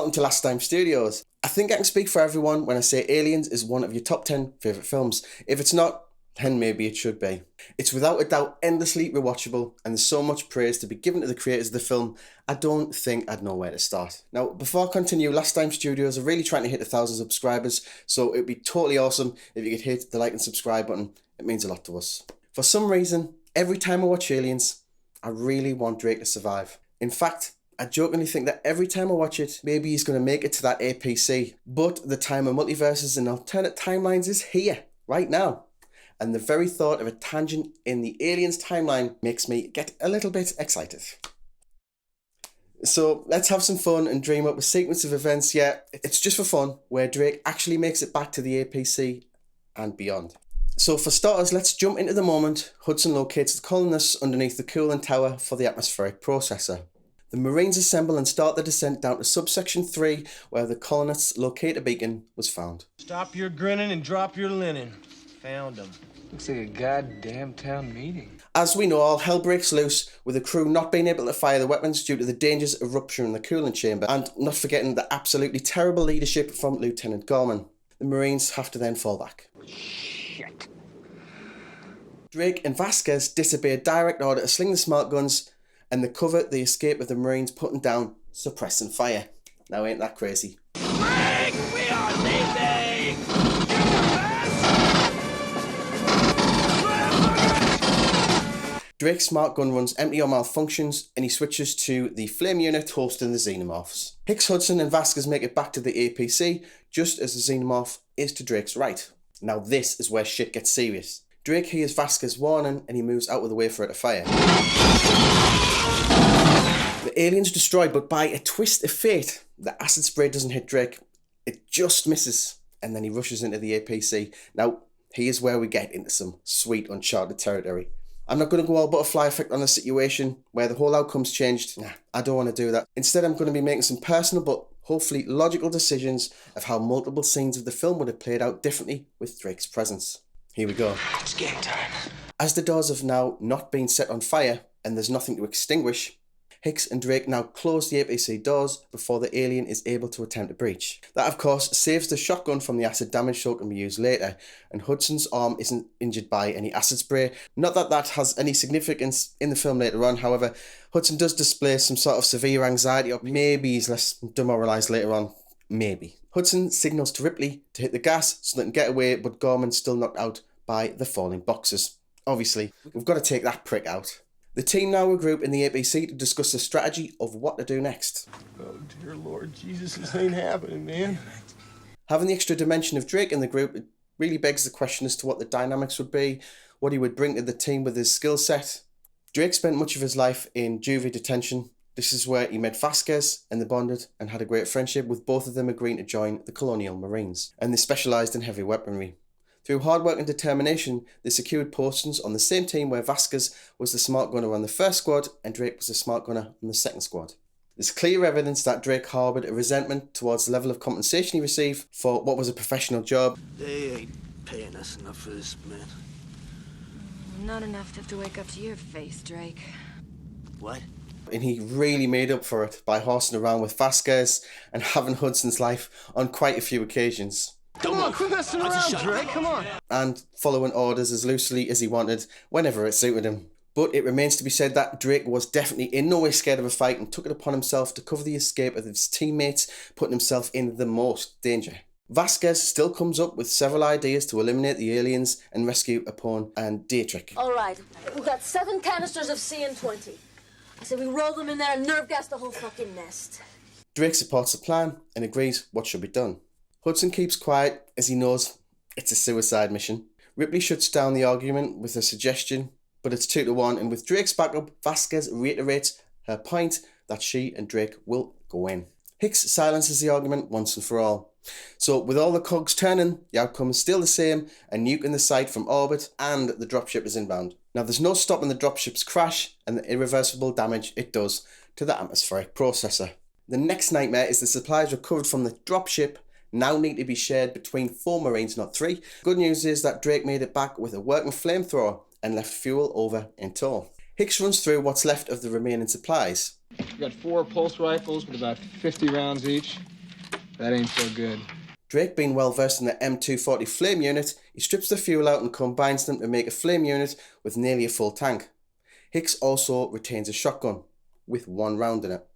welcome to Last Time Studios. I think I can speak for everyone when I say Aliens is one of your top 10 favourite films. If it's not, then maybe it should be. It's without a doubt endlessly rewatchable, and there's so much praise to be given to the creators of the film, I don't think I'd know where to start. Now, before I continue, Last Time Studios are really trying to hit 1,000 subscribers, so it'd be totally awesome if you could hit the like and subscribe button. It means a lot to us. For some reason, every time I watch Aliens, I really want Drake to survive. In fact, I jokingly think that every time I watch it, maybe he's going to make it to that APC. But the time of multiverses and alternate timelines is here, right now. And the very thought of a tangent in the Aliens timeline makes me get a little bit excited. So let's have some fun and dream up a sequence of events, yeah, it's just for fun, where Drake actually makes it back to the APC and beyond. So for starters, let's jump into the moment Hudson locates the colonists underneath the Coolant Tower for the atmospheric processor. The Marines assemble and start the descent down to subsection 3, where the colonists' locator beacon was found. Stop your grinning and drop your linen. Found them. Looks like a goddamn town meeting. As we know, all hell breaks loose, with the crew not being able to fire the weapons due to the dangers of rupture in the coolant chamber, and not forgetting the absolutely terrible leadership from Lieutenant Gorman. The Marines have to then fall back. Shit. Drake and Vasquez disobey a direct order to sling the smart guns, and they cover the escape of the Marines putting down suppressing fire. Now ain't that crazy? Drake, we are leaving! Drake's smart gun runs empty or malfunctions, and he switches to the flame unit hosting the xenomorphs. Hicks, Hudson and Vasquez make it back to the APC, just as the xenomorph is to Drake's right. Now this is where shit gets serious. Drake hears Vasquez warning, and he moves out of the way for her to fire. The alien's destroyed, but by a twist of fate, the acid spray doesn't hit Drake. It just misses, and then he rushes into the APC. Now, here's where we get into some sweet uncharted territory. I'm not going to go all butterfly effect on the situation where the whole outcome's changed. Nah, I don't want to do that. Instead, I'm going to be making some personal but hopefully logical decisions of how multiple scenes of the film would have played out differently with Drake's presence. Here we go. It's game time. As the doors have now not been set on fire and there's nothing to extinguish, Hicks and Drake now close the APC doors before the alien is able to attempt a breach. That, of course, saves the shotgun from the acid damage so it can be used later, and Hudson's arm isn't injured by any acid spray. Not that that has any significance in the film later on, however, Hudson does display some sort of severe anxiety, or maybe he's less demoralised later on. Maybe. Hudson signals to Ripley to hit the gas so they can get away, but Gorman's still knocked out by the falling boxes. Obviously, we've got to take that prick out. The team now regroup in the APC to discuss the strategy of what to do next. Oh, dear Lord Jesus, this ain't happening, man. Having the extra dimension of Drake in the group, it really begs the question as to what the dynamics would be, what he would bring to the team with his skill set. Drake spent much of his life in juvie detention. This is where he met Vasquez and they bonded and had a great friendship, with both of them agreeing to join the Colonial Marines. And they specialised in heavy weaponry. Through hard work and determination, they secured postings on the same team where Vasquez was the smart gunner on the first squad and Drake was the smart gunner on the second squad. There's clear evidence that Drake harboured a resentment towards the level of compensation he received for what was a professional job. They ain't paying us enough for this, man. Not enough to have to wake up to your face, Drake. What? And he really made up for it by horsing around with Vasquez and having Hudson's life on quite a few occasions. Come on, quit messing around, Drake, come on. And following orders as loosely as he wanted, whenever it suited him. But it remains to be said that Drake was definitely in no way scared of a fight and took it upon himself to cover the escape of his teammates, putting himself in the most danger. Vasquez still comes up with several ideas to eliminate the aliens and rescue Apone and Dietrich. All right, we've got 7 canisters of CN20. I said we roll them in there and nerve gas the whole fucking nest. Drake supports the plan and agrees what should be done. Hudson keeps quiet as he knows it's a suicide mission. Ripley shuts down the argument with a suggestion, but it's 2-1, and with Drake's backup, Vasquez reiterates her point that she and Drake will go in. Hicks silences the argument once and for all. So with all the cogs turning, the outcome is still the same, a nuke in the site from orbit and the dropship is inbound. Now there's no stopping the dropship's crash and the irreversible damage it does to the atmospheric processor. The next nightmare is the supplies recovered from the dropship now need to be shared between 4 Marines, not 3. Good news is that Drake made it back with a working flamethrower and left fuel over in tow. Hicks runs through what's left of the remaining supplies. We got 4 pulse rifles with about 50 rounds each. That ain't so good. Drake, being well versed in the M240 flame unit, he strips the fuel out and combines them to make a flame unit with nearly a full tank. Hicks also retains a shotgun with 1 round in it.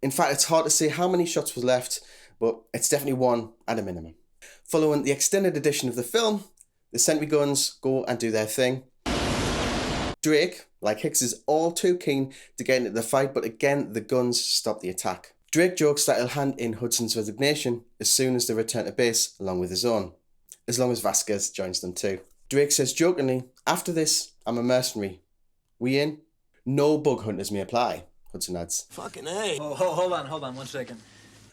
In fact, it's hard to say how many shots was left, but it's definitely 1 at a minimum. Following the extended edition of the film, the sentry guns go and do their thing. Drake, like Hicks, is all too keen to get into the fight, but again, the guns stop the attack. Drake jokes that he'll hand in Hudson's resignation as soon as they return to base, along with his own, as long as Vasquez joins them too. Drake says jokingly, "After this, I'm a mercenary. We in? No bug hunters may apply," Hudson adds. Fucking A. Oh, hold on 1 second.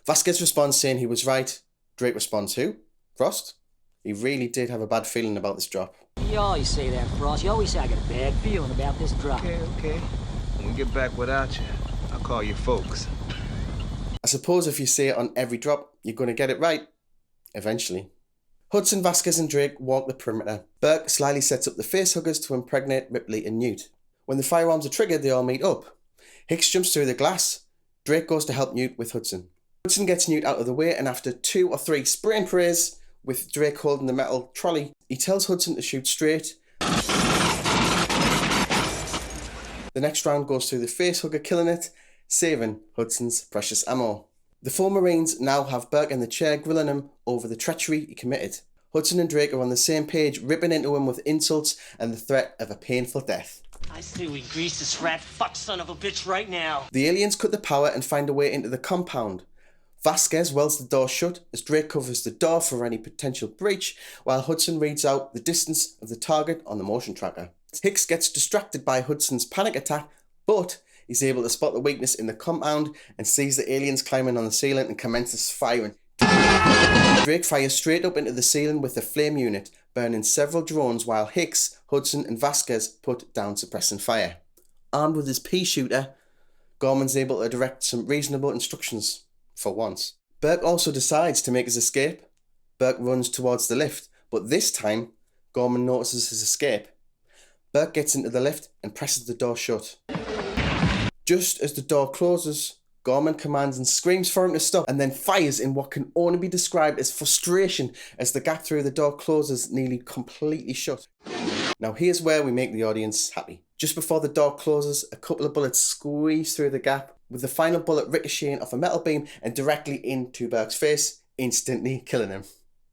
Vasquez responds saying he was right. Drake responds, "Who? Frost?" He really did have a bad feeling about this drop. You always say that, Frost. You always say I got a bad feeling about this drop. Okay. When we get back without you, I'll call your folks. I suppose if you say it on every drop, you're going to get it right. Eventually. Hudson, Vasquez and Drake walk the perimeter. Burke slyly sets up the facehuggers to impregnate Ripley and Newt. When the firearms are triggered, they all meet up. Hicks jumps through the glass. Drake goes to help Newt with Hudson. Hudson gets Newt out of the way, and after 2 or 3 spray and prays, with Drake holding the metal trolley, he tells Hudson to shoot straight. The next round goes through the facehugger, killing it, saving Hudson's precious ammo. The 4 Marines now have Burke in the chair grilling him over the treachery he committed. Hudson and Drake are on the same page, ripping into him with insults and the threat of a painful death. I say we grease this rat fuck son of a bitch right now. The aliens cut the power and find a way into the compound. Vasquez welds the door shut as Drake covers the door for any potential breach, while Hudson reads out the distance of the target on the motion tracker. Hicks gets distracted by Hudson's panic attack, but he's able to spot the weakness in the compound and sees the aliens climbing on the ceiling and commences firing. Drake fires straight up into the ceiling with the flame unit, burning several drones, while Hicks, Hudson and Vasquez put down suppressing fire. Armed with his pea shooter, Gorman's able to direct some reasonable instructions, for once. Burke also decides to make his escape. Burke runs towards the lift, but this time, Gorman notices his escape. Burke gets into the lift and presses the door shut. Just as the door closes, Gorman commands and screams for him to stop, and then fires in what can only be described as frustration as the gap through the door closes nearly completely shut. Now here's where we make the audience happy. Just before the door closes, a couple of bullets squeeze through the gap, with the final bullet ricocheting off a metal beam and directly into Burke's face, instantly killing him.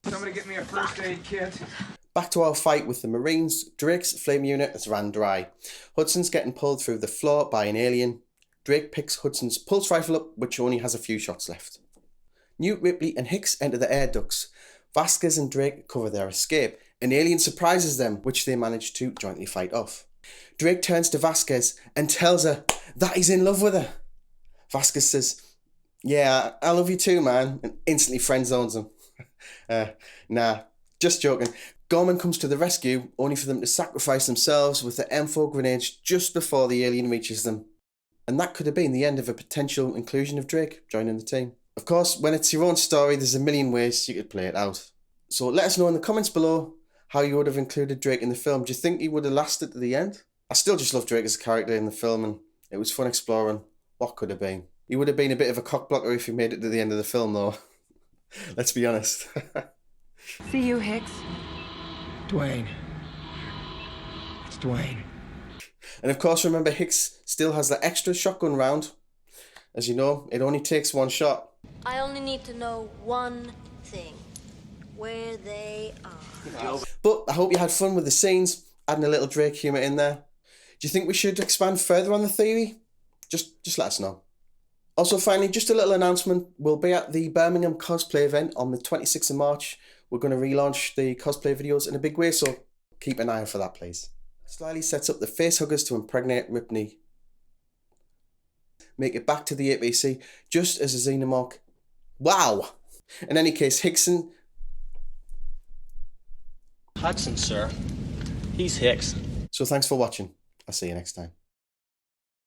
Somebody get me a first aid kit. Back to our fight with the Marines. Drake's flame unit has ran dry. Hudson's getting pulled through the floor by an alien. Drake picks Hudson's pulse rifle up, which only has a few shots left. Newt, Ripley and Hicks enter the air ducts. Vasquez and Drake cover their escape. An alien surprises them, which they manage to jointly fight off. Drake turns to Vasquez and tells her that he's in love with her. Vasquez says, "Yeah, I love you too, man," and instantly friend zones him. Nah, just joking. Gorman comes to the rescue, only for them to sacrifice themselves with the M4 grenades just before the alien reaches them. And that could have been the end of a potential inclusion of Drake joining the team. Of course, when it's your own story, there's a million ways you could play it out. So let us know in the comments below how you would have included Drake in the film. Do you think he would have lasted to the end? I still just love Drake as a character in the film, and it was fun exploring what could have been. He would have been a bit of a cockblocker if he made it to the end of the film, though. Let's be honest. See you, Hicks. Dwayne. It's Dwayne. And of course, remember, Hicks still has that extra shotgun round. As you know, it only takes 1 shot. I only need to know one thing. Where they are. But I hope you had fun with the scenes, adding a little Drake humour in there. Do you think we should expand further on the theory? Just let us know. Also, finally, just a little announcement. We'll be at the Birmingham cosplay event on the 26th of March. We're going to relaunch the cosplay videos in a big way, so keep an eye out for that, please. Slyly sets up the facehuggers to impregnate Ripley. Make it back to the APC just as a xenomorph. Wow! In any case, Hickson... Hudson, sir. He's Hicks. So thanks for watching. I'll see you next time.